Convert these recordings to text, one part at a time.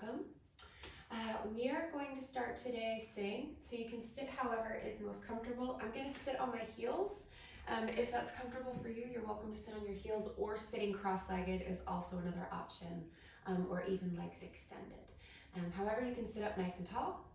welcome. We are going to start today sitting, so you can sit however is most comfortable. I'm going to sit on my heels. If that's comfortable for you, you're welcome to sit on your heels, or sitting cross-legged is also another option, or even legs extended. However, you can sit up nice and tall,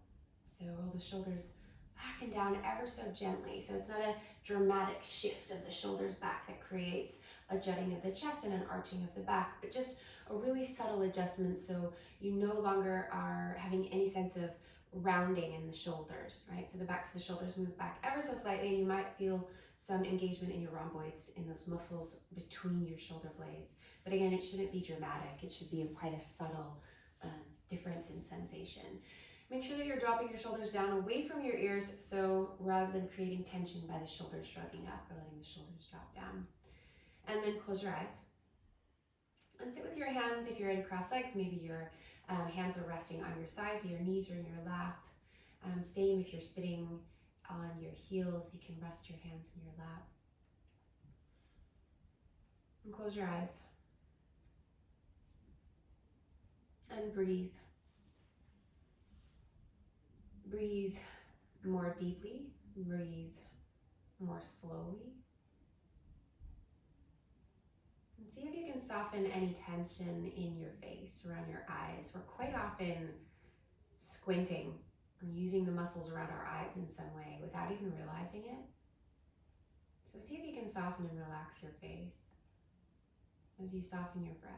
so roll the shoulders back and down ever so gently, so it's not a dramatic shift of the shoulders back that creates a jutting of the chest and an arching of the back, but just a really subtle adjustment so you no longer are having any sense of rounding in the shoulders, right? So the backs of the shoulders move back ever so slightly, and you might feel some engagement in your rhomboids, in those muscles between your shoulder blades. But again, it shouldn't be dramatic. It should be in quite a subtle difference in sensation. Make sure that you're dropping your shoulders down away from your ears, so rather than creating tension by the shoulders shrugging up or letting the shoulders drop down. And then close your eyes. And sit with your hands. If you're in cross legs, maybe your hands are resting on your thighs, or your knees are in your lap. Same if you're sitting on your heels, you can rest your hands in your lap. And close your eyes. And breathe. Breathe more deeply. Breathe more slowly. And see if you can soften any tension in your face, around your eyes. We're quite often squinting or using the muscles around our eyes in some way without even realizing it. So see if you can soften and relax your face as you soften your breath.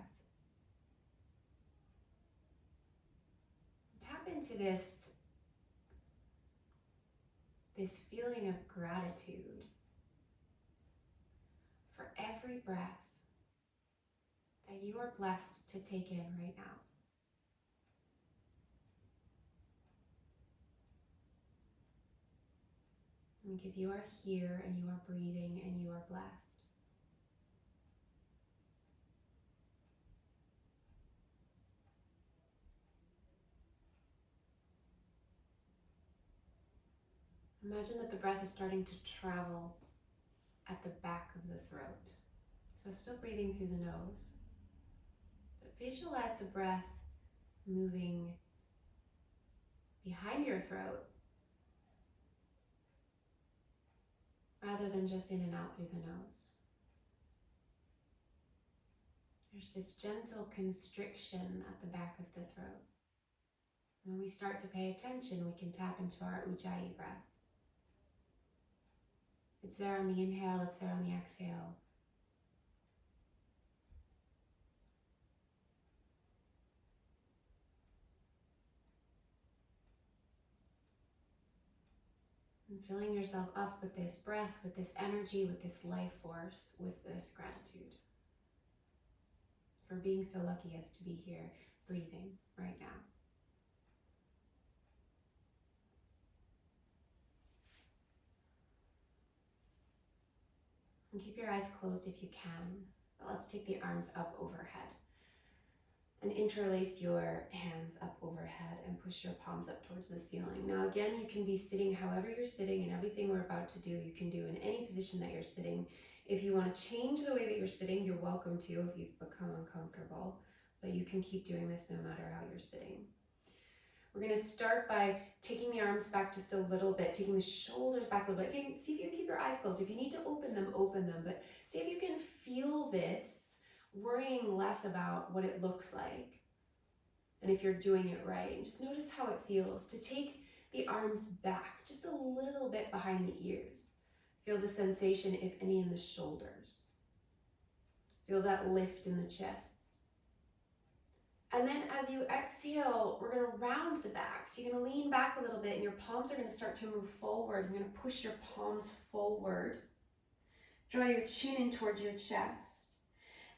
Tap into this feeling of gratitude for every breath that you are blessed to take in right now. Because you are here and you are breathing and you are blessed. Imagine that the breath is starting to travel at the back of the throat. So still breathing through the nose, but visualize the breath moving behind your throat rather than just in and out through the nose. There's this gentle constriction at the back of the throat. When we start to pay attention, we can tap into our Ujjayi breath. It's there on the inhale, it's there on the exhale. And filling yourself up with this breath, with this energy, with this life force, with this gratitude for being so lucky as to be here breathing right now. And keep your eyes closed if you can, but let's take the arms up overhead. And interlace your hands up overhead and push your palms up towards the ceiling. Now again, you can be sitting however you're sitting, and everything we're about to do, you can do in any position that you're sitting. If you want to change the way that you're sitting, you're welcome to if you've become uncomfortable, but you can keep doing this no matter how you're sitting. We're going to start by taking the arms back just a little bit, taking the shoulders back a little bit. Again, see if you can keep your eyes closed. If you need to open them, but see if you can feel this, worrying less about what it looks like and if you're doing it right. Just notice how it feels to take the arms back just a little bit behind the ears. Feel the sensation, if any, in the shoulders. Feel that lift in the chest. And then as you exhale, we're going to round the back. So you're going to lean back a little bit and your palms are going to start to move forward. You're going to push your palms forward. Draw your chin in towards your chest.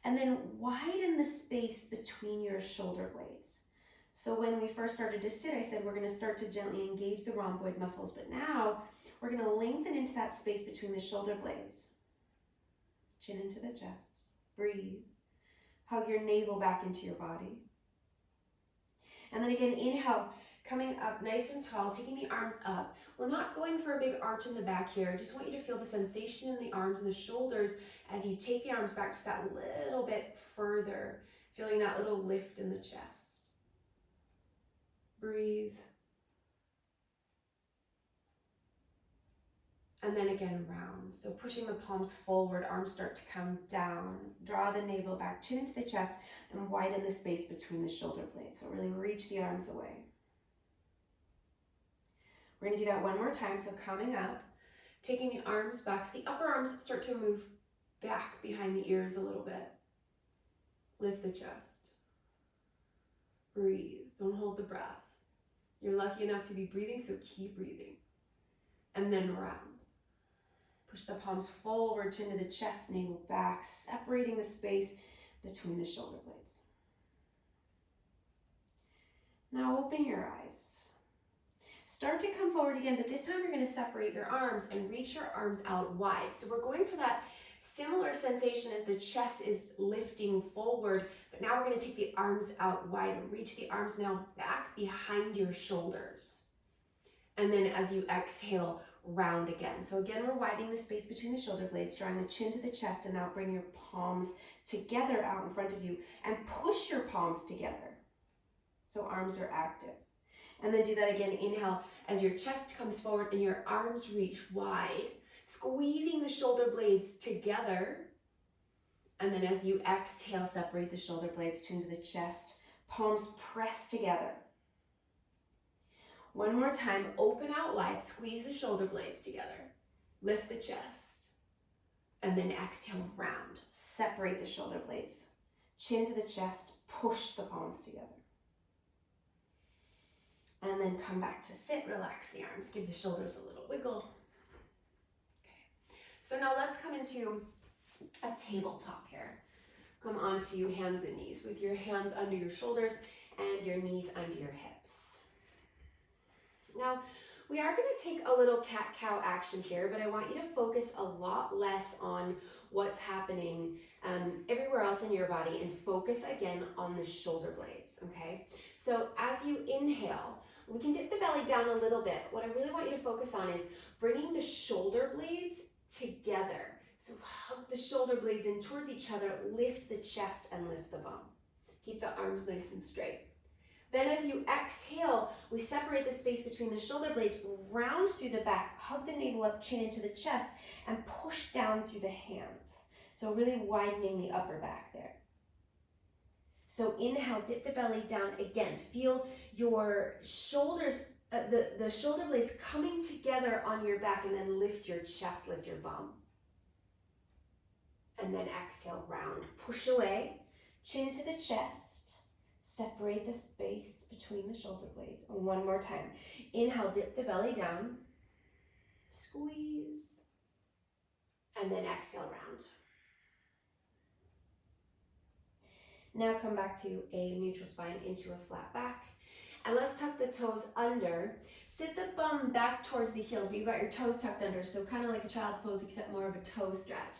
And then widen the space between your shoulder blades. So when we first started to sit, I said we're going to start to gently engage the rhomboid muscles, but now we're going to lengthen into that space between the shoulder blades. Chin into the chest. Breathe. Hug your navel back into your body. And then again, inhale, coming up nice and tall, taking the arms up. We're not going for a big arch in the back here. I just want you to feel the sensation in the arms and the shoulders as you take the arms back just that little bit further, feeling that little lift in the chest. Breathe. And then again, round. So pushing the palms forward, arms start to come down. Draw the navel back, chin into the chest, and widen the space between the shoulder blades. So really reach the arms away. We're gonna do that one more time. So coming up, taking the arms back. So the upper arms start to move back behind the ears a little bit. Lift the chest. Breathe. Don't hold the breath. You're lucky enough to be breathing, so keep breathing. And then round. Push the palms forward, chin to the chest, navel back, separating the space between the shoulder blades. Now open your eyes. Start to come forward again, but this time you're going to separate your arms and reach your arms out wide. So we're going for that similar sensation as the chest is lifting forward, but now we're going to take the arms out wide and reach the arms now back behind your shoulders. And then as you exhale, round again. So again, we're widening the space between the shoulder blades, drawing the chin to the chest, and now bring your palms together out in front of you and push your palms together. So arms are active. And then do that again. Inhale as your chest comes forward and your arms reach wide, squeezing the shoulder blades together. And then as you exhale, separate the shoulder blades, chin to the chest, palms press together. One more time, open out wide, squeeze the shoulder blades together, lift the chest, and then exhale, round. Separate the shoulder blades, chin to the chest, push the palms together. And then come back to sit, relax the arms, give the shoulders a little wiggle. Okay, so now let's come into a tabletop here. Come onto hands and knees with your hands under your shoulders and your knees under your hips. Now, we are going to take a little cat-cow action here, but I want you to focus a lot less on what's happening everywhere else in your body and focus again on the shoulder blades, okay? So as you inhale, we can dip the belly down a little bit. What I really want you to focus on is bringing the shoulder blades together. So hug the shoulder blades in towards each other, lift the chest and lift the bum. Keep the arms nice and straight. Then as you exhale, we separate the space between the shoulder blades, round through the back, hug the navel up, chin into the chest, and push down through the hands. So really widening the upper back there. So inhale, dip the belly down again. Feel your shoulders, the shoulder blades coming together on your back, and then lift your chest, lift your bum. And then exhale, round. Push away, chin to the chest. Separate the space between the shoulder blades. And one more time. Inhale, dip the belly down. Squeeze. And then exhale, round. Now come back to a neutral spine into a flat back. And let's tuck the toes under. Sit the bum back towards the heels, but you've got your toes tucked under, so kind of like a child's pose, except more of a toe stretch.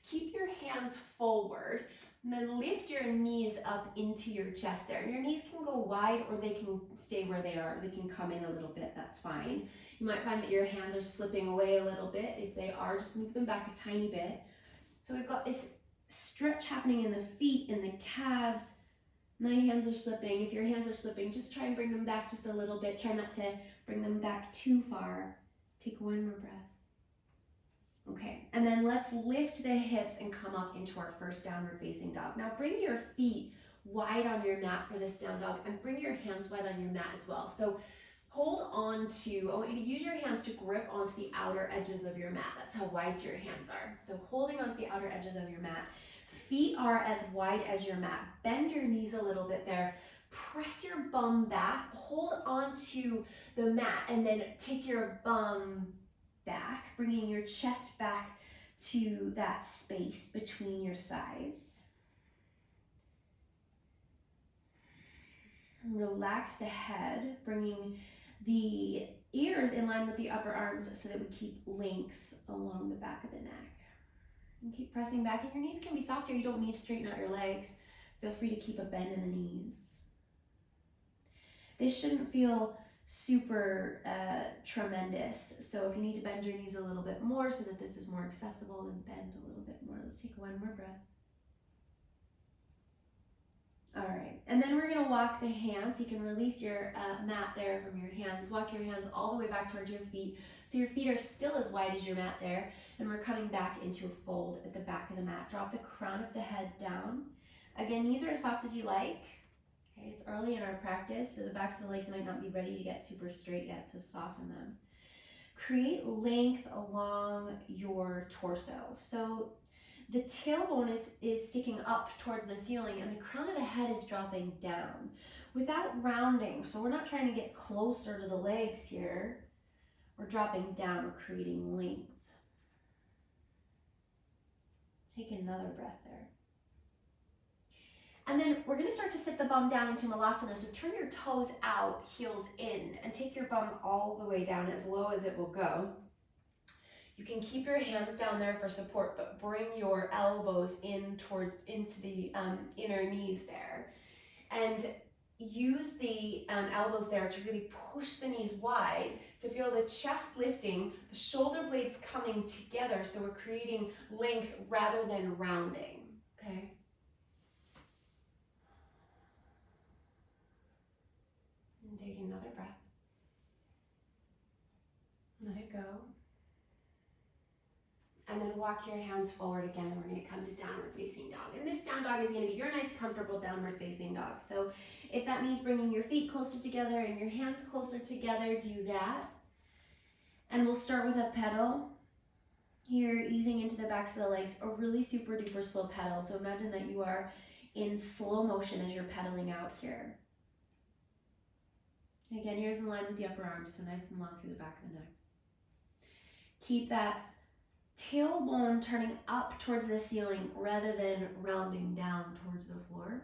Keep your hands forward. And then lift your knees up into your chest there. And your knees can go wide or they can stay where they are. They can come in a little bit, that's fine. You might find that your hands are slipping away a little bit. If they are, just move them back a tiny bit. So we've got this stretch happening in the feet, in the calves. My hands are slipping. If your hands are slipping, just try and bring them back just a little bit. Try not to bring them back too far. Take one more breath. Okay, and then let's lift the hips and come up into our first downward facing dog. Now bring your feet wide on your mat for this down dog and bring your hands wide on your mat as well. So hold on to, I want you to use your hands to grip onto the outer edges of your mat. That's how wide your hands are. So holding onto the outer edges of your mat. Feet are as wide as your mat. Bend your knees a little bit there. Press your bum back. Hold onto the mat and then take your bum back, bringing your chest back to that space between your thighs. Relax the head, bringing the ears in line with the upper arms so that we keep length along the back of the neck. And keep pressing back, and your knees can be softer. You don't need to straighten out your legs. Feel free to keep a bend in the knees. This shouldn't feel super tremendous. So if you need to bend your knees a little bit more so that this is more accessible, then bend a little bit more. Let's take one more breath. All right, And then we're gonna walk the hands. You can release your mat there from your hands. Walk your hands all the way back towards your feet. So your feet are still as wide as your mat there. And we're coming back into a fold at the back of the mat. Drop the crown of the head down. Again, knees are as soft as you like. Okay, it's early in our practice, so the backs of the legs might not be ready to get super straight yet, so soften them. Create length along your torso. So the tailbone is sticking up towards the ceiling and the crown of the head is dropping down without rounding. So we're not trying to get closer to the legs here. We're dropping down, we're creating length. Take another breath there. And then we're gonna start to sit the bum down into Malasana. So turn your toes out, heels in, and take your bum all the way down as low as it will go. You can keep your hands down there for support, but bring your elbows into the inner knees there. And use the elbows there to really push the knees wide to feel the chest lifting, the shoulder blades coming together. So we're creating length rather than rounding, okay? And take another breath. Let it go. And then walk your hands forward again, and we're gonna come to downward facing dog. And this down dog is gonna be your nice, comfortable downward facing dog. So if that means bringing your feet closer together and your hands closer together, do that. And we'll start with a pedal. Here, easing into the backs of the legs, a really super duper slow pedal. So imagine that you are in slow motion as you're pedaling out here. Again, ears in line with the upper arms, so nice and long through the back of the neck. Keep that tailbone turning up towards the ceiling rather than rounding down towards the floor.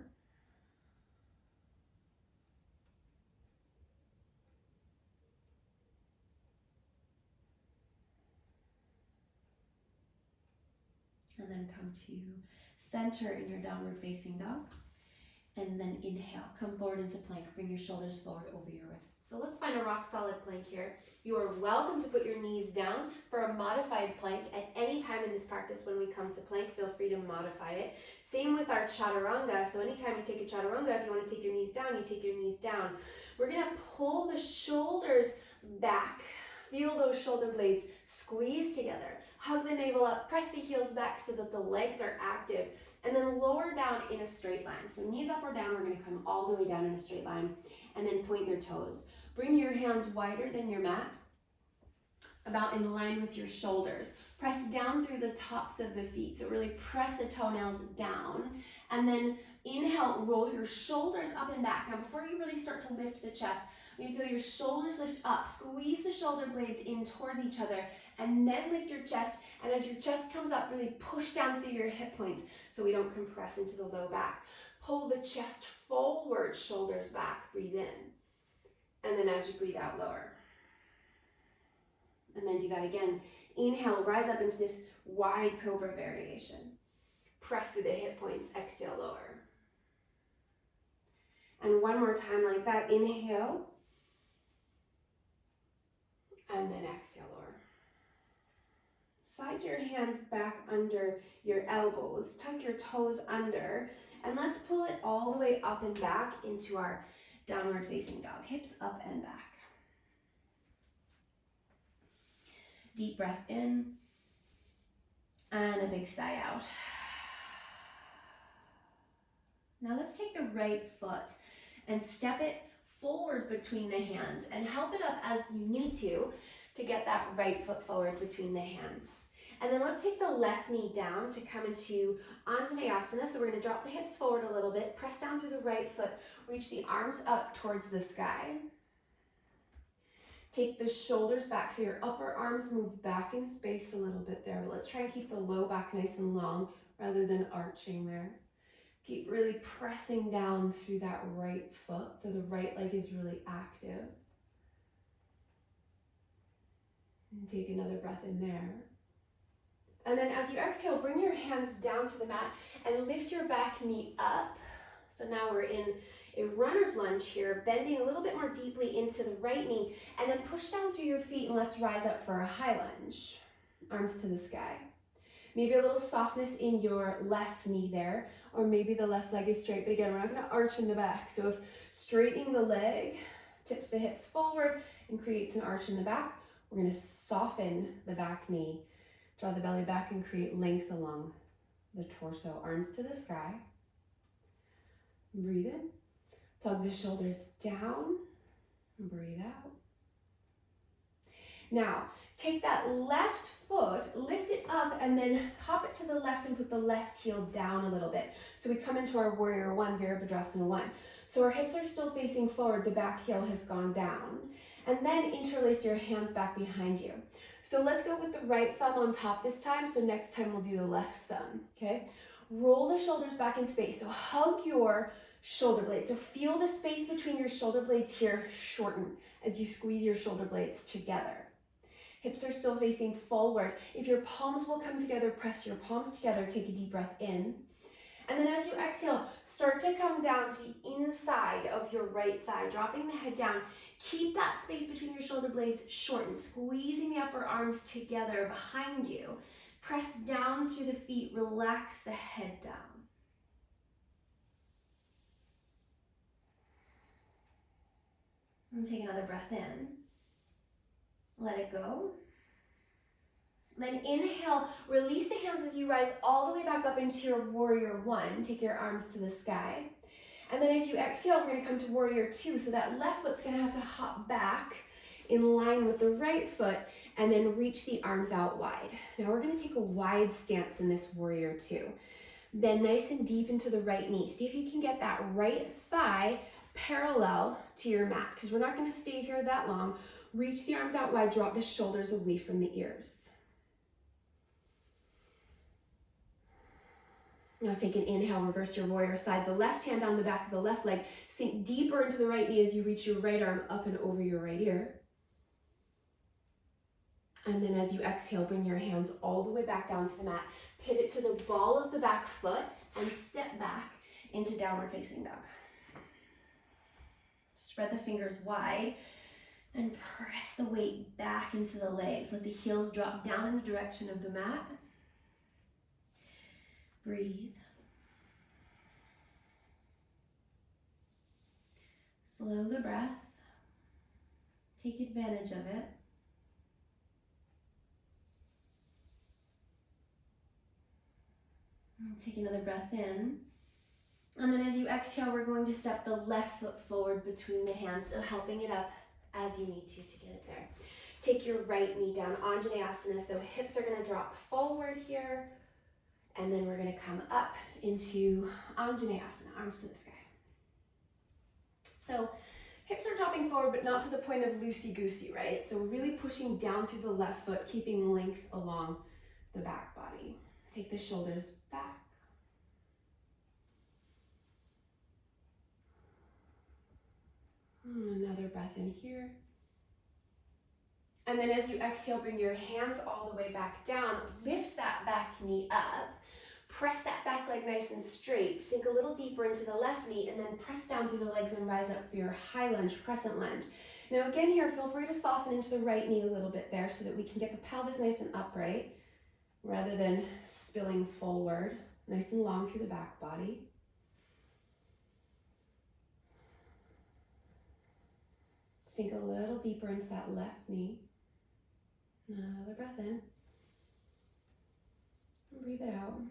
And then come to center in your downward facing dog. And then inhale, come forward into plank. Bring your shoulders forward over your wrists. So let's find a rock solid plank here. You are welcome to put your knees down for a modified plank at any time in this practice. When we come to plank, feel free to modify it. Same with our chaturanga. So anytime you take a chaturanga, if you want to take your knees down, you take your knees down. We're gonna pull the shoulders back. Feel those shoulder blades squeeze together. Hug the navel up, press the heels back so that the legs are active. And then lower down in a straight line. So knees up or down, we're gonna come all the way down in a straight line, and then point your toes. Bring your hands wider than your mat, about in line with your shoulders. Press down through the tops of the feet. So really press the toenails down, and then inhale, roll your shoulders up and back. Now before you really start to lift the chest, you feel your shoulders lift up, squeeze the shoulder blades in towards each other, and then lift your chest. And as your chest comes up, really push down through your hip points so we don't compress into the low back. Pull the chest forward, shoulders back, breathe in. And then as you breathe out, lower. And then do that again. Inhale, rise up into this wide cobra variation. Press through the hip points, exhale, lower. And one more time like that, inhale. And then exhale, lower. Slide your hands back under your elbows, tuck your toes under, and let's pull it all the way up and back into our downward facing dog, hips up and back. Deep breath in, and a big sigh out. Now let's take the right foot and step it forward between the hands and help it up as you need to get that right foot forward between the hands. And then let's take the left knee down to come into Anjaneyasana. So we're going to drop the hips forward a little bit, press down through the right foot, reach the arms up towards the sky. Take the shoulders back so your upper arms move back in space a little bit there. But let's try and keep the low back nice and long rather than arching there. Keep really pressing down through that right foot so the right leg is really active. And take another breath in there. And then as you exhale, bring your hands down to the mat and lift your back knee up. So now we're in a runner's lunge here, bending a little bit more deeply into the right knee, and then push down through your feet and let's rise up for a high lunge. Arms to the sky. Maybe a little softness in your left knee there, or maybe the left leg is straight, but again, we're not gonna arch in the back. So if straightening the leg tips the hips forward and creates an arch in the back, we're gonna soften the back knee, draw the belly back and create length along the torso, arms to the sky. Breathe in, plug the shoulders down, breathe out. Now, take that left foot, lift it up, and then hop it to the left and put the left heel down a little bit. So we come into our warrior one, Virabhadrasana one. So our hips are still facing forward, the back heel has gone down. And then interlace your hands back behind you. So let's go with the right thumb on top this time. So next time we'll do the left thumb, okay? Roll the shoulders back in space. So hug your shoulder blades. So feel the space between your shoulder blades here shorten as you squeeze your shoulder blades together. Hips are still facing forward. If your palms will come together, press your palms together. Take a deep breath in. And then as you exhale, start to come down to the inside of your right thigh, dropping the head down. Keep that space between your shoulder blades shortened, squeezing the upper arms together behind you. Press down through the feet, relax the head down. And take another breath in. Let it go. Then inhale, release the hands as you rise all the way back up into your warrior one. Take your arms to the sky. And then as you exhale, we're gonna come to warrior two. So that left foot's gonna have to hop back in line with the right foot and then reach the arms out wide. Now we're gonna take a wide stance in this warrior two. Then nice and deep into the right knee. See if you can get that right thigh parallel to your mat, because we're not gonna stay here that long. Reach the arms out wide, drop the shoulders away from the ears. Now take an inhale, reverse your warrior side. The left hand on the back of the left leg. Sink deeper into the right knee as you reach your right arm up and over your right ear. And then as you exhale, bring your hands all the way back down to the mat. Pivot to the ball of the back foot and step back into downward facing dog. Spread the fingers wide and press the weight back into the legs. Let the heels drop down in the direction of the mat. Breathe. Slow the breath. Take advantage of it. And take another breath in. And then as you exhale, we're going to step the left foot forward between the hands, so helping it up as you need to get it there. Take your right knee down, Anjaneyasana, so hips are gonna drop forward here, and then we're gonna come up into Anjaneyasana, arms to the sky. So hips are dropping forward, but not to the point of loosey-goosey, right? So we're really pushing down through the left foot, keeping length along the back body. Take the shoulders back. Another breath in here. And then as you exhale, bring your hands all the way back down. Lift that back knee up. Press that back leg nice and straight. Sink a little deeper into the left knee and then press down through the legs and rise up for your high lunge, crescent lunge. Now again here, feel free to soften into the right knee a little bit there so that we can get the pelvis nice and upright rather than spilling forward, nice and long through the back body. Sink a little deeper into that left knee. Another breath in. And breathe it out.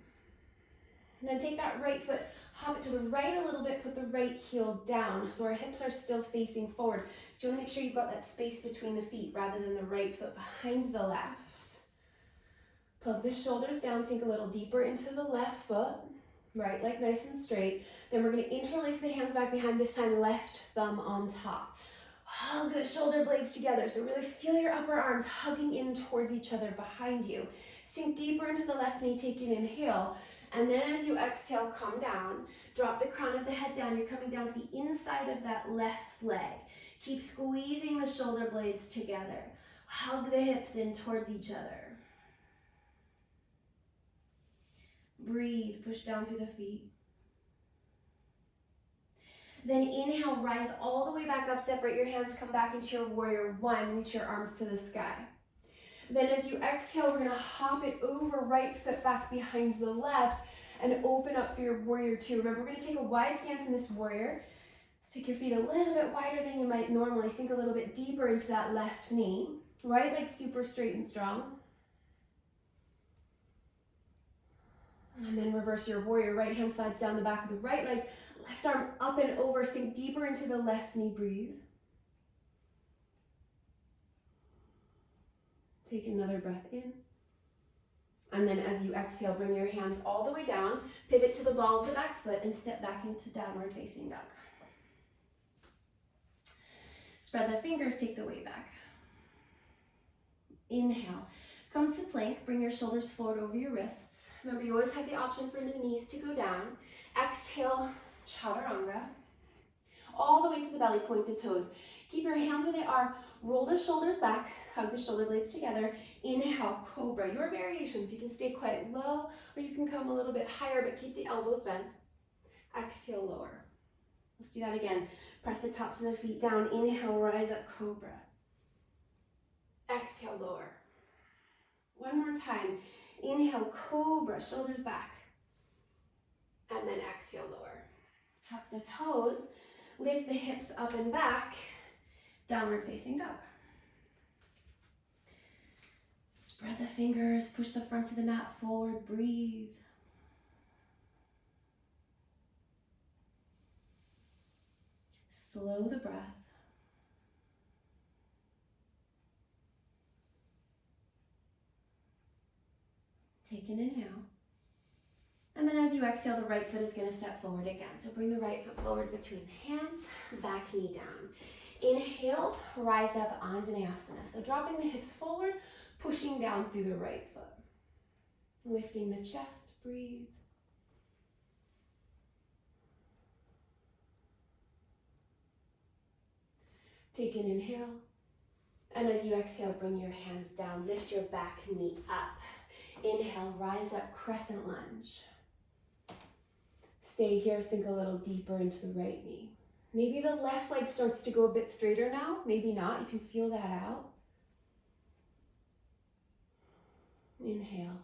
And then take that right foot, hop it to the right a little bit, put the right heel down so our hips are still facing forward. So you want to make sure you've got that space between the feet rather than the right foot behind the left. Plug the shoulders down, sink a little deeper into the left foot. Right leg nice and straight. Then we're going to interlace the hands back behind, this time left thumb on top. Hug the shoulder blades together, so really feel your upper arms hugging in towards each other behind you. Sink deeper into the left knee, take an inhale, and then as you exhale, come down. Drop the crown of the head down. You're coming down to the inside of that left leg. Keep squeezing the shoulder blades together. Hug the hips in towards each other. Breathe, push down through the feet. Then inhale, rise all the way back up, separate your hands, come back into your warrior one, reach your arms to the sky. Then as you exhale, we're gonna hop it over, right foot back behind the left, and open up for your warrior two. Remember, we're gonna take a wide stance in this warrior. Take your feet a little bit wider than you might normally. Sink a little bit deeper into that left knee. Right leg super straight and strong. And then reverse your warrior. Right hand slides down the back of the right leg. Left arm up and over. Sink deeper into the left knee. Breathe. Take another breath in. And then as you exhale, bring your hands all the way down. Pivot to the ball of the back foot and step back into downward facing dog. Spread the fingers, take the weight back. Inhale. Come to plank. Bring your shoulders forward over your wrists. Remember, you always have the option for the knees to go down. Exhale, chaturanga. All the way to the belly, point the toes. Keep your hands where they are. Roll the shoulders back. Hug the shoulder blades together. Inhale, cobra. Your variations. You can stay quite low or you can come a little bit higher, but keep the elbows bent. Exhale, lower. Let's do that again. Press the tops of the feet down. Inhale, rise up, cobra. Exhale, lower. One more time. Inhale, cobra, shoulders back. And then exhale, lower. Tuck the toes. Lift the hips up and back. Downward facing dog. Spread the fingers. Push the front of the mat forward. Breathe. Slow the breath. Take an inhale. And then as you exhale, the right foot is going to step forward again. So bring the right foot forward between the hands, back knee down. Inhale, rise up, Anjaneyasana. So dropping the hips forward, pushing down through the right foot. Lifting the chest, breathe. Take an inhale. And as you exhale, bring your hands down, lift your back knee up. Inhale, rise up, crescent lunge. Stay here, sink a little deeper into the right knee. Maybe the left leg starts to go a bit straighter now, maybe not, you can feel that out. Inhale.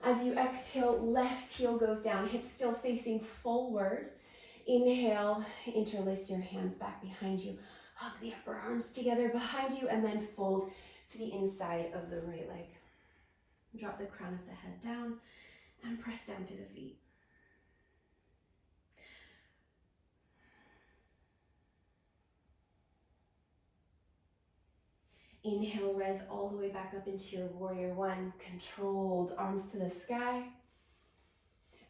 As you exhale, left heel goes down, hips still facing forward. Inhale, interlace your hands back behind you. Hug the upper arms together behind you and then fold to the inside of the right leg. Drop the crown of the head down and press down through the feet. Inhale, rise all the way back up into your warrior one. Controlled, arms to the sky.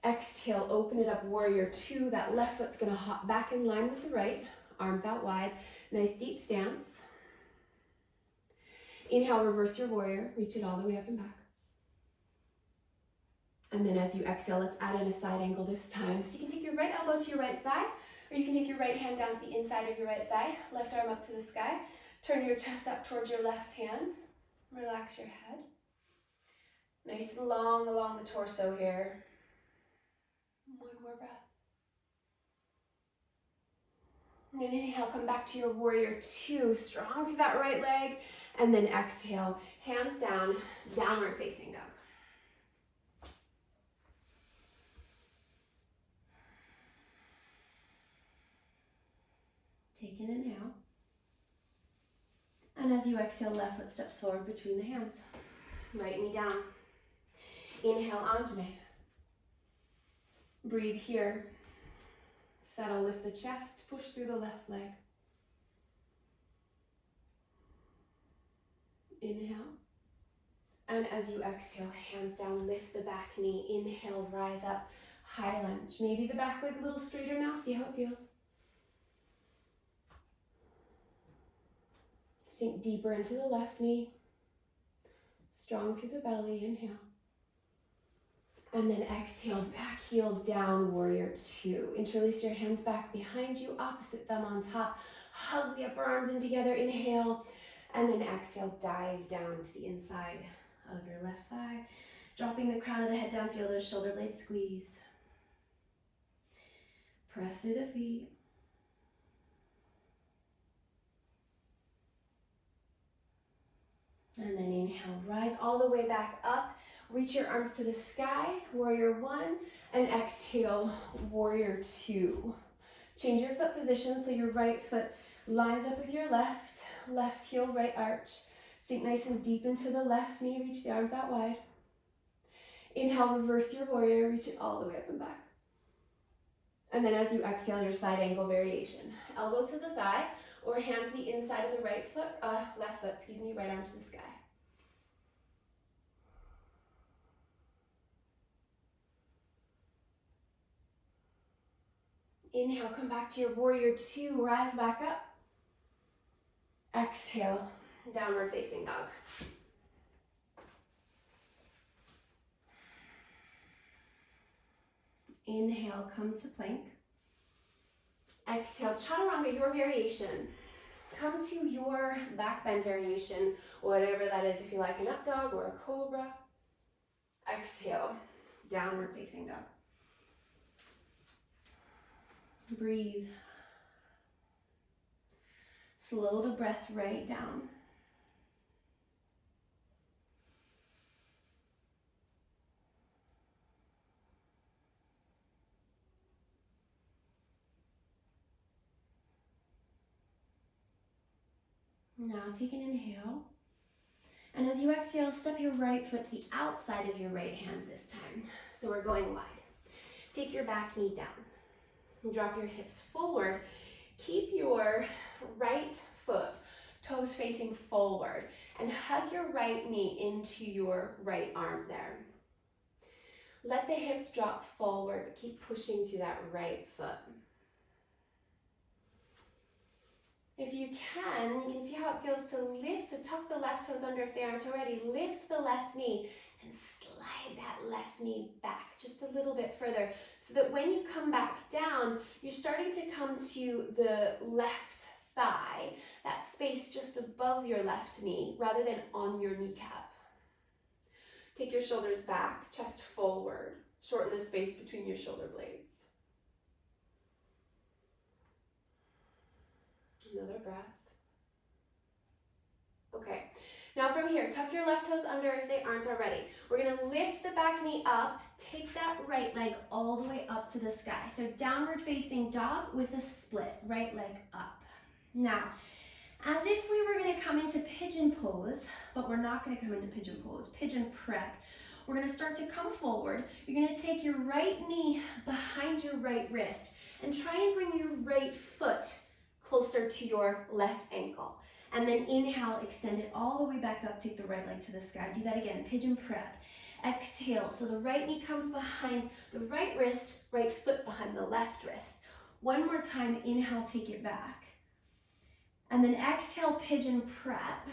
Exhale, open it up, warrior two. That left foot's gonna hop back in line with the right. Arms out wide. Nice deep stance. Inhale, reverse your warrior. Reach it all the way up and back. And then as you exhale, let's add in a side angle this time. So you can take your right elbow to your right thigh, or you can take your right hand down to the inside of your right thigh. Left arm up to the sky. Turn your chest up towards your left hand. Relax your head. Nice and long along the torso here. One more breath. And then inhale, come back to your warrior two. Strong through that right leg. And then exhale, hands down, downward facing dog. Take an inhale. And as you exhale, left foot steps forward between the hands. Right knee down. Inhale, Anjane. Breathe here. Settle, lift the chest, push through the left leg. Inhale. And as you exhale, hands down, lift the back knee. Inhale, rise up, high lunge. Maybe the back leg a little straighter now, see how it feels. Sink deeper into the left knee. Strong through the belly, inhale. And then exhale, back heel down, warrior two. Interlace your hands back behind you, opposite thumb on top. Hug the upper arms in together, inhale. And then exhale, dive down to the inside of your left thigh. Dropping the crown of the head down, feel those shoulder blades squeeze. Press through the feet. And then Inhale, rise all the way back up. Reach your arms to the sky, warrior one, and exhale, warrior two. Change your foot position so your right foot lines up with your left heel, right arch. Sink nice and deep into the left knee, reach the arms out wide. Inhale, reverse your warrior, reach it all the way up and back. And then as you exhale, your side angle variation. Elbow to the thigh, or hand to the inside of the left foot, right arm to the sky. Inhale, come back to your warrior two, rise back up. Exhale, downward facing dog. Inhale, come to plank. Exhale, chaturanga, your variation. Come to your back bend variation, whatever that is, if you like an up dog or a cobra. Exhale, downward facing dog. Breathe. Slow the breath right down. Now take an inhale. And as you exhale, step your right foot to the outside of your right hand this time. So we're going wide. Take your back knee down. Drop your hips forward. Keep your right foot, toes facing forward, and hug your right knee into your right arm there. Let the hips drop forward, but keep pushing through that right foot. If you can see how it feels to lift, so tuck the left toes under if they aren't already, lift the left knee and slide that left knee back just a little bit further so that when you come back down, you're starting to come to the left thigh, that space just above your left knee rather than on your kneecap. Take your shoulders back, chest forward, shorten the space between your shoulder blades. Another breath. Okay, now from here, tuck your left toes under if they aren't already. We're gonna lift the back knee up, take that right leg all the way up to the sky. So downward facing dog with a split, right leg up. Now, as if we were gonna come into pigeon pose, but we're not gonna come into pigeon pose, pigeon prep. We're gonna start to come forward. You're gonna take your right knee behind your right wrist and try and bring your right foot closer to your left ankle. And then inhale, extend it all the way back up, take the right leg to the sky. Do that again, pigeon prep. Exhale, so the right knee comes behind the right wrist, right foot behind the left wrist. One more time, inhale, take it back. And then exhale, pigeon prep.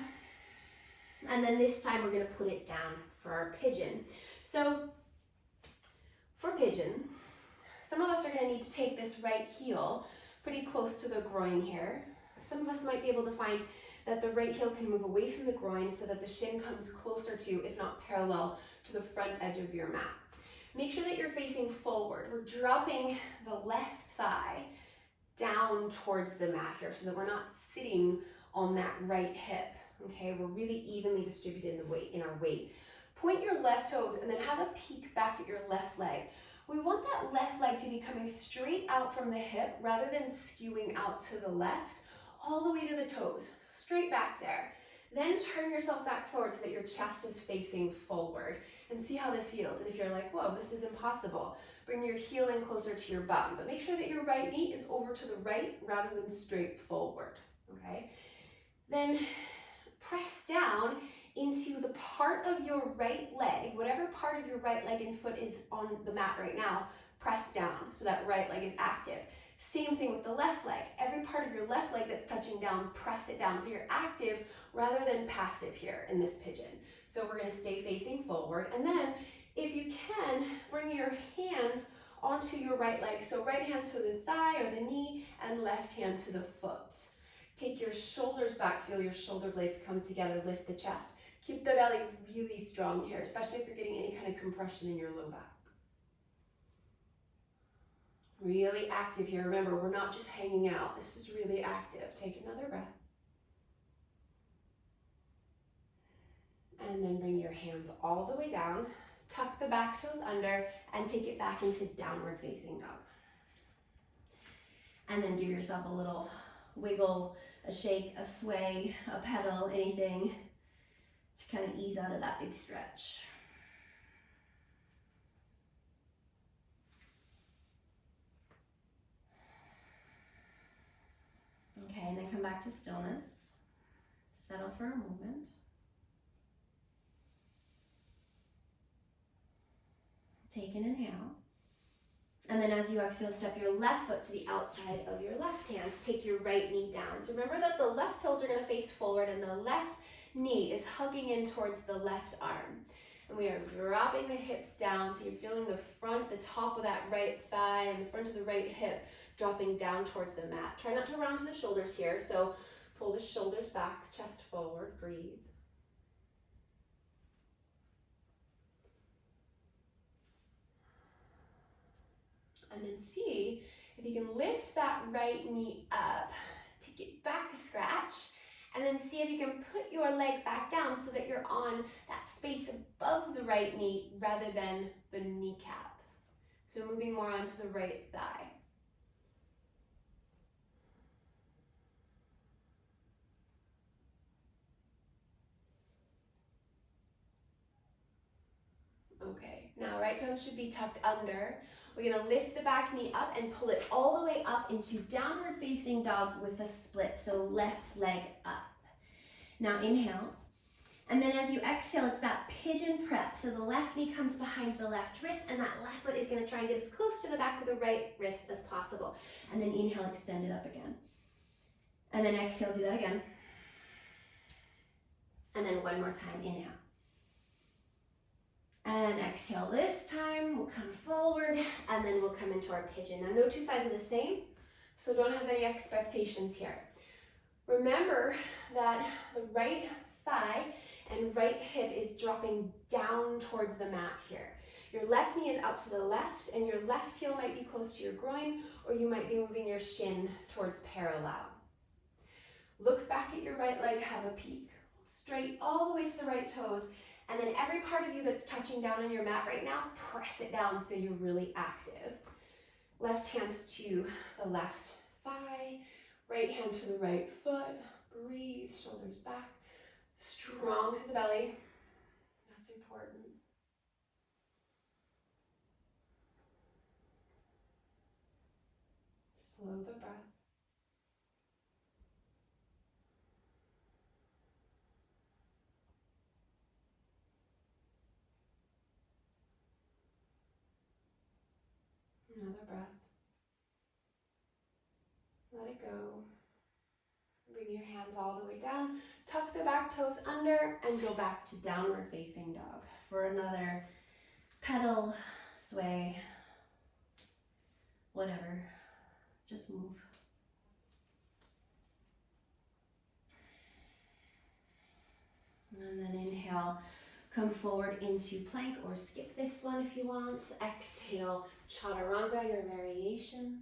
And then this time we're gonna put it down for our pigeon. So for pigeon, some of us are gonna need to take this right heel pretty close to the groin here. Some of us might be able to find that the right heel can move away from the groin so that the shin comes closer to, if not parallel, to the front edge of your mat. Make sure that you're facing forward. We're dropping the left thigh down towards the mat here so that we're not sitting on that right hip, okay? We're really evenly distributed in our weight. Point your left toes and then have a peek back at your left leg. We want that left leg to be coming straight out from the hip rather than skewing out to the left, all the way to the toes, straight back there. Then turn yourself back forward so that your chest is facing forward and see how this feels. And if you're like, whoa, this is impossible, bring your heel in closer to your bum, but make sure that your right knee is over to the right rather than straight forward, okay? Then press down into the part of your right leg, whatever part of your right leg and foot is on the mat right now, press down so that right leg is active. Same thing with the left leg. Every part of your left leg that's touching down, press it down so you're active rather than passive here in this pigeon. So we're gonna stay facing forward, and then if you can, bring your hands onto your right leg. So right hand to the thigh or the knee and left hand to the foot. Take your shoulders back, feel your shoulder blades come together, lift the chest. Keep the belly really strong here, especially if you're getting any kind of compression in your low back. Really active here. Remember, we're not just hanging out. This is really active. Take another breath. And then bring your hands all the way down. Tuck the back toes under and take it back into downward facing dog. And then give yourself a little wiggle, a shake, a sway, a pedal, anything to kind of ease out of that big stretch. Okay, and then come back to stillness. Settle for a moment. Take an inhale. And then as you exhale, step your left foot to the outside of your left hand. Take your right knee down. So remember that the left toes are going to face forward and the left knee is hugging in towards the left arm. And we are dropping the hips down. So you're feeling the front, the top of that right thigh and the front of the right hip dropping down towards the mat. Try not to round to the shoulders here. So pull the shoulders back, chest forward, breathe. And then see if you can lift that right knee up, take it back a scratch, and then see if you can put your leg back down so that you're on that space above the right knee rather than the kneecap. So moving more onto the right thigh. Okay, now right toes should be tucked under. We're gonna lift the back knee up and pull it all the way up into downward facing dog with a split, so left leg up. Now inhale, and then as you exhale, it's that pigeon prep, so the left knee comes behind the left wrist, and that left foot is gonna try and get as close to the back of the right wrist as possible. And then inhale, extend it up again. And then exhale, do that again. And then one more time, inhale. And exhale this time, we'll come forward and then we'll come into our pigeon. Now no two sides are the same, so don't have any expectations here. Remember that the right thigh and right hip is dropping down towards the mat here. Your left knee is out to the left and your left heel might be close to your groin, or you might be moving your shin towards parallel. Look back at your right leg, have a peek. Straight all the way to the right toes. And then every part of you that's touching down on your mat right now, press it down so you're really active. Left hand to the left thigh, right hand to the right foot. Breathe, shoulders back. Strong through the belly. That's important. Slow the breath. Another breath. Let it go. Bring your hands all the way down. Tuck the back toes under and go back to downward facing dog for another pedal, sway, whatever. Just move. And then inhale. Come forward into plank or skip this one if you want. Exhale, chaturanga, your variation.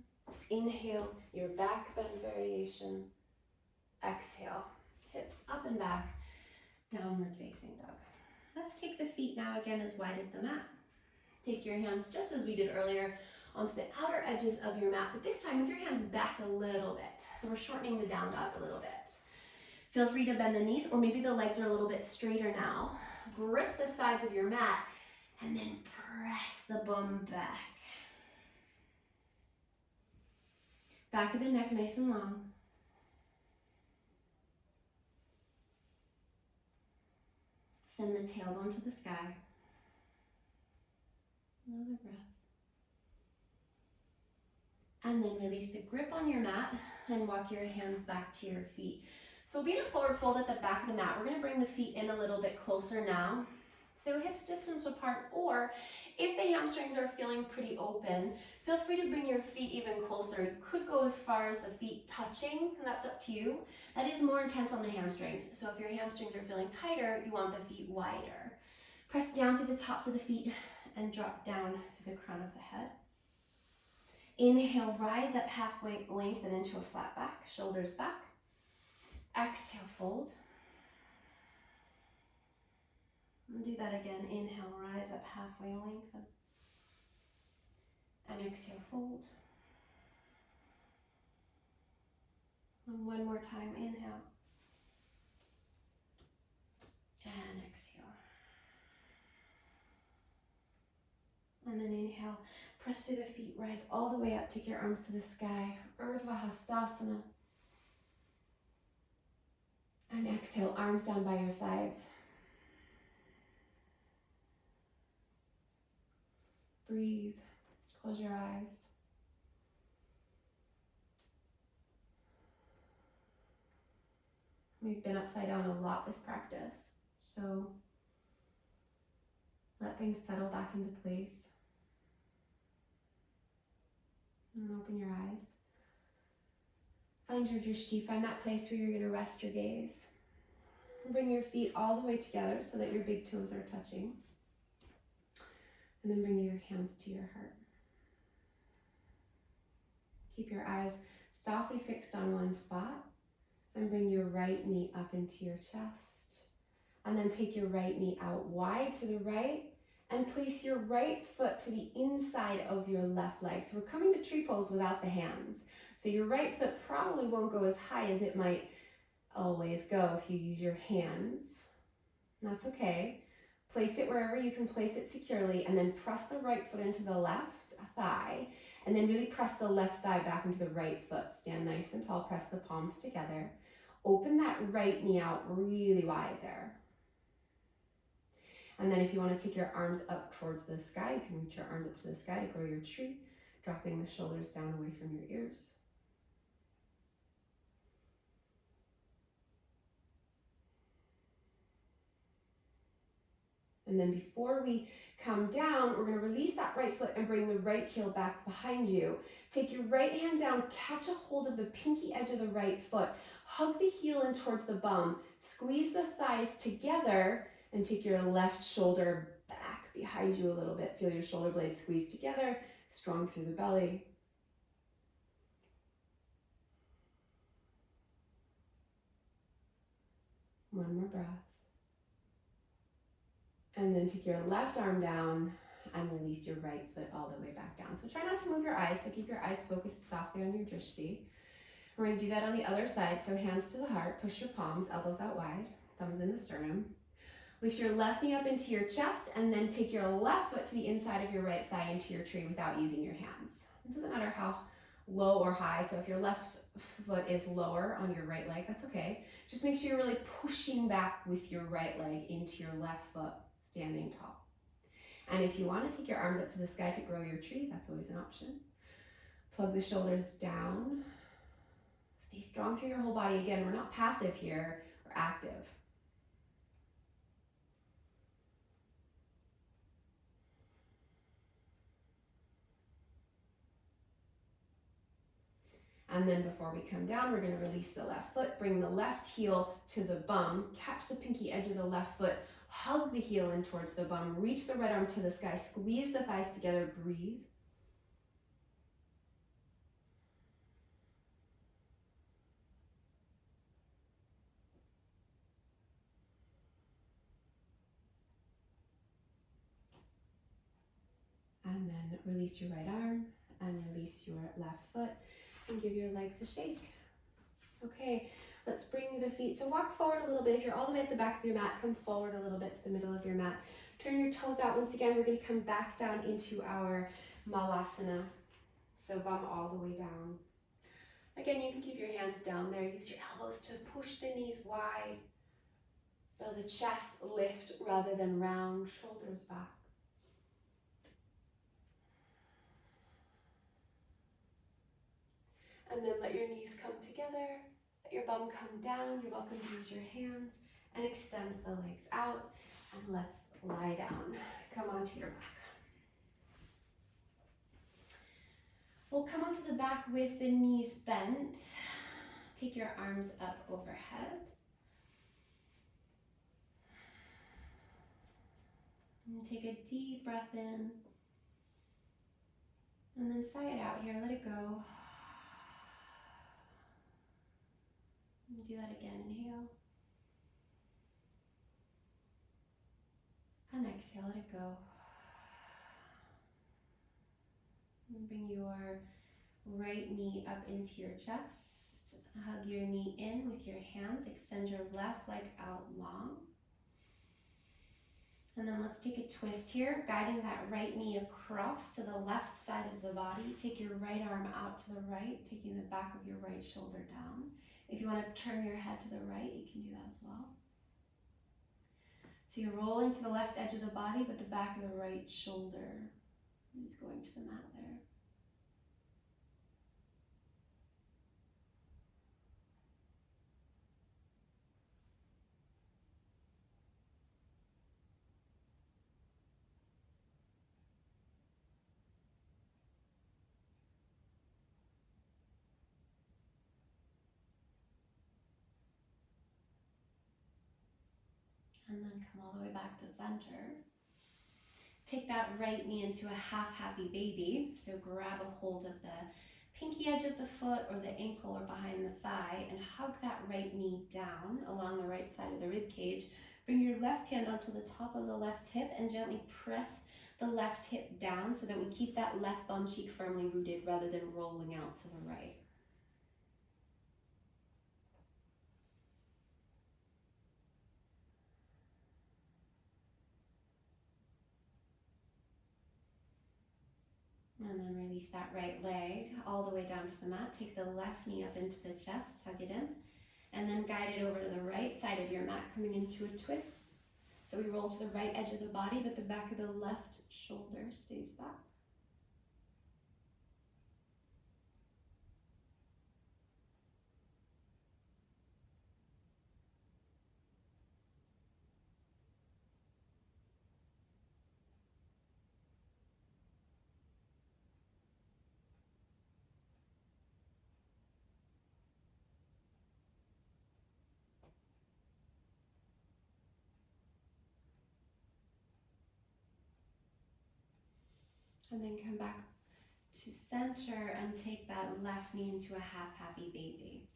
Inhale, your back bend variation. Exhale, hips up and back, downward facing dog. Let's take the feet now again as wide as the mat. Take your hands just as we did earlier onto the outer edges of your mat, but this time move your hands back a little bit. So we're shortening the down dog a little bit. Feel free to bend the knees, or maybe the legs are a little bit straighter now. Grip the sides of your mat and then press the bum back. Back of the neck nice and long. Send the tailbone to the sky. Another breath. And then release the grip on your mat and walk your hands back to your feet. So be in a forward fold at the back of the mat. We're gonna bring the feet in a little bit closer now. So hips distance apart, or if the hamstrings are feeling pretty open, feel free to bring your feet even closer. You could go as far as the feet touching, and that's up to you. That is more intense on the hamstrings. So if your hamstrings are feeling tighter, you want the feet wider. Press down through the tops of the feet and drop down through the crown of the head. Inhale, rise up halfway length and into a flat back, shoulders back. Exhale, fold. And do that again. Inhale, rise up halfway, lengthen. And exhale, fold. And one more time, inhale. And exhale. And then inhale, press through the feet, rise all the way up, take your arms to the sky, Urdhva Hastasana. And exhale, arms down by your sides. Breathe, close your eyes. We've been upside down a lot this practice, so let things settle back into place. And open your eyes. Find your drishti, find that place where you're going to rest your gaze. Bring your feet all the way together so that your big toes are touching. And then bring your hands to your heart. Keep your eyes softly fixed on one spot and bring your right knee up into your chest. And then take your right knee out wide to the right and place your right foot to the inside of your left leg. So we're coming to tree pose without the hands. So your right foot probably won't go as high as it might always go if you use your hands. And that's okay. Place it wherever you can place it securely and then press the right foot into the left thigh and then really press the left thigh back into the right foot. Stand nice and tall, press the palms together. Open that right knee out really wide there. And then if you want to take your arms up towards the sky, you can reach your arm up to the sky to grow your tree, dropping the shoulders down away from your ears. And then before we come down, we're going to release that right foot and bring the right heel back behind you. Take your right hand down, catch a hold of the pinky edge of the right foot, hug the heel in towards the bum, squeeze the thighs together, and take your left shoulder back behind you a little bit. Feel your shoulder blades squeeze together, strong through the belly. One more breath. And then take your left arm down and release your right foot all the way back down. So try not to move your eyes, so keep your eyes focused softly on your drishti. We're going to do that on the other side, so hands to the heart, push your palms, elbows out wide, thumbs in the sternum. Lift your left knee up into your chest and then take your left foot to the inside of your right thigh into your tree without using your hands. It doesn't matter how low or high, so if your left foot is lower on your right leg, that's okay. Just make sure you're really pushing back with your right leg into your left foot, standing tall. And if you want to take your arms up to the sky to grow your tree, that's always an option. Plug the shoulders down. Stay strong through your whole body. Again, we're not passive here, we're active. And then before we come down, we're going to release the left foot, bring the left heel to the bum, catch the pinky edge of the left foot, hug the heel in towards the bum, reach the right arm to the sky, squeeze the thighs together, breathe. And then release your right arm and release your left foot and give your legs a shake. Okay, let's bring the feet. So walk forward a little bit. If you're all the way at the back of your mat, come forward a little bit to the middle of your mat. Turn your toes out. Once again, we're going to come back down into our Malasana. So bum all the way down. Again, you can keep your hands down there. Use your elbows to push the knees wide. Feel the chest lift rather than round, shoulders back. And then let your knees come together, let your bum come down. You're welcome to use your hands and extend the legs out. And let's lie down. Come onto your back. We'll come onto the back with the knees bent. Take your arms up overhead. And take a deep breath in. And then sigh it out here, let it go. And do that again, inhale. And exhale, let it go. And bring your right knee up into your chest. Hug your knee in with your hands. Extend your left leg out long. And then let's take a twist here, guiding that right knee across to the left side of the body. Take your right arm out to the right, taking the back of your right shoulder down. If you want to turn your head to the right, you can do that as well. So you're rolling to the left edge of the body, but the back of the right shoulder is going to the mat there. And then come all the way back to center. Take that right knee into a half happy baby. So grab a hold of the pinky edge of the foot or the ankle or behind the thigh and hug that right knee down along the right side of the rib cage. Bring your left hand onto the top of the left hip and gently press the left hip down so that we keep that left bum cheek firmly rooted rather than rolling out to the right. And then release that right leg all the way down to the mat. Take the left knee up into the chest, hug it in, and then guide it over to the right side of your mat, coming into a twist. So we roll to the right edge of the body, but the back of the left shoulder stays back. And then come back to center and take that left knee into a half happy baby.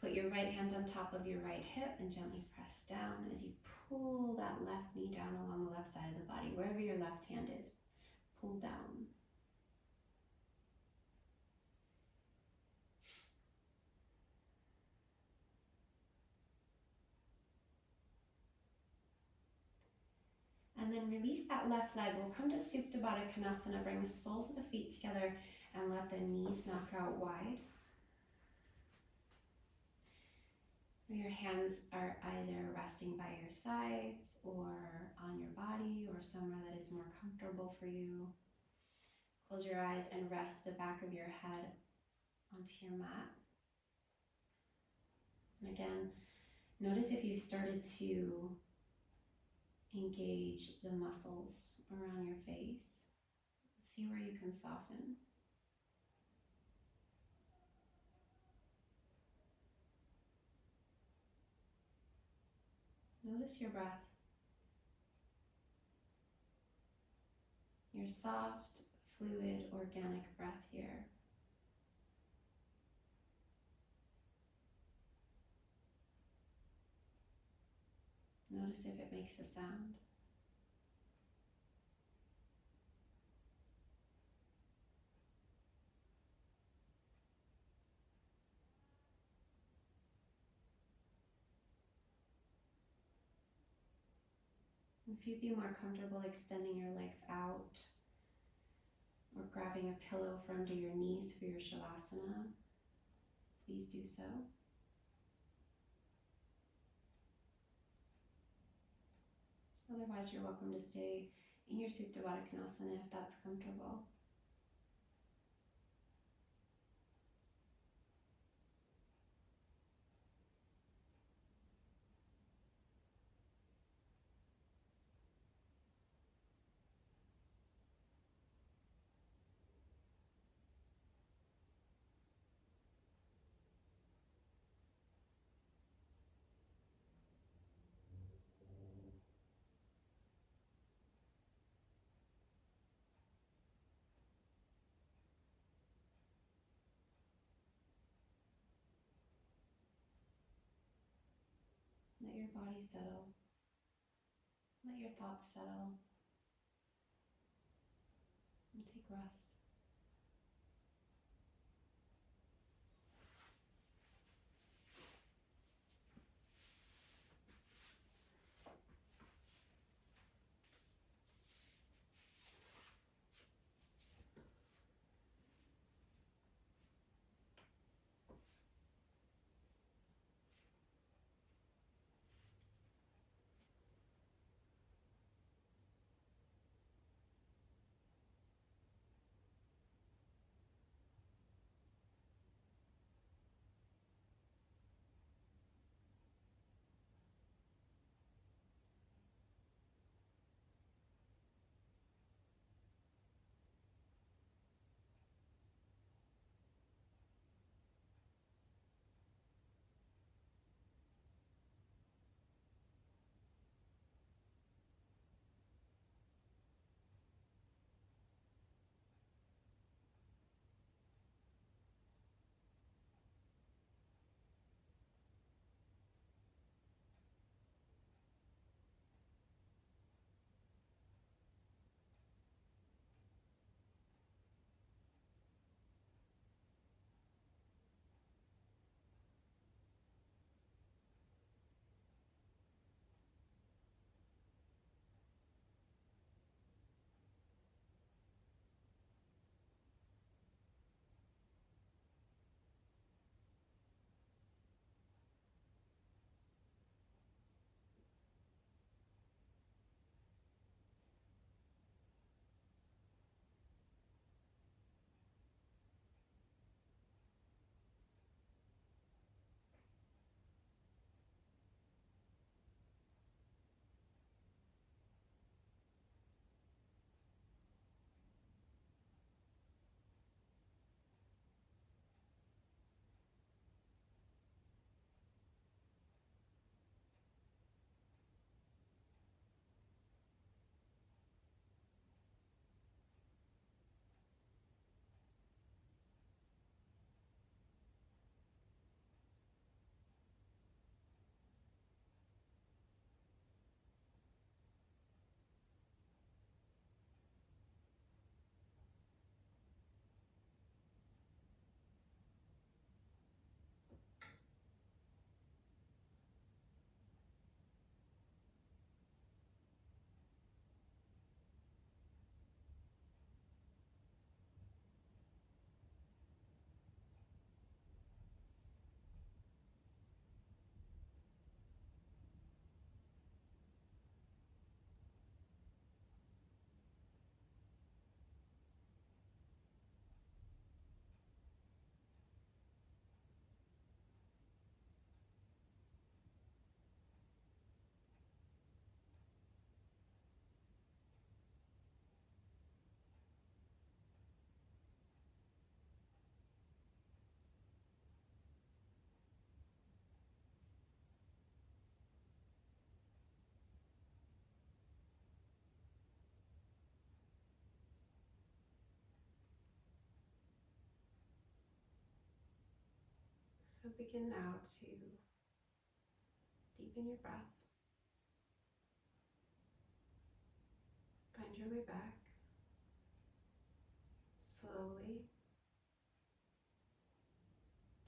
Put your right hand on top of your right hip and gently press down as you pull that left knee down along the left side of the body, wherever your left hand is. Pull down. And then release that left leg. We'll come to Supta Baddha Konasana. Bring the soles of the feet together and let the knees knock out wide. Your hands are either resting by your sides or on your body or somewhere that is more comfortable for you. Close your eyes and rest the back of your head onto your mat. And again, notice if you started to engage the muscles around your face. See where you can soften. Notice your breath. Your soft, fluid, organic breath here. Notice if it makes a sound. If you'd be more comfortable extending your legs out or grabbing a pillow for under your knees for your Shavasana, please do so. Otherwise, you're welcome to stay in your Supta Baddha Konasana if that's comfortable. Let your body settle. Let your thoughts settle. rest. So begin now to deepen your breath. Find your way back. Slowly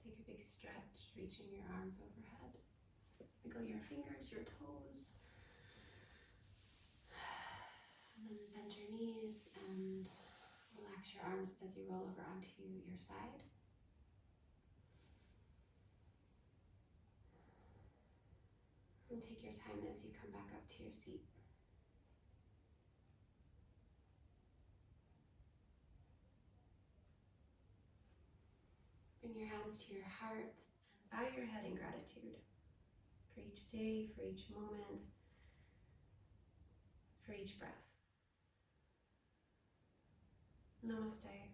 take a big stretch, reaching your arms overhead. Wiggle your fingers, your toes. And then bend your knees and relax your arms as you roll over onto your side. And take your time as you come back up to your seat. Bring your hands to your heart and bow your head in gratitude for each day, for each moment, for each breath. Namaste.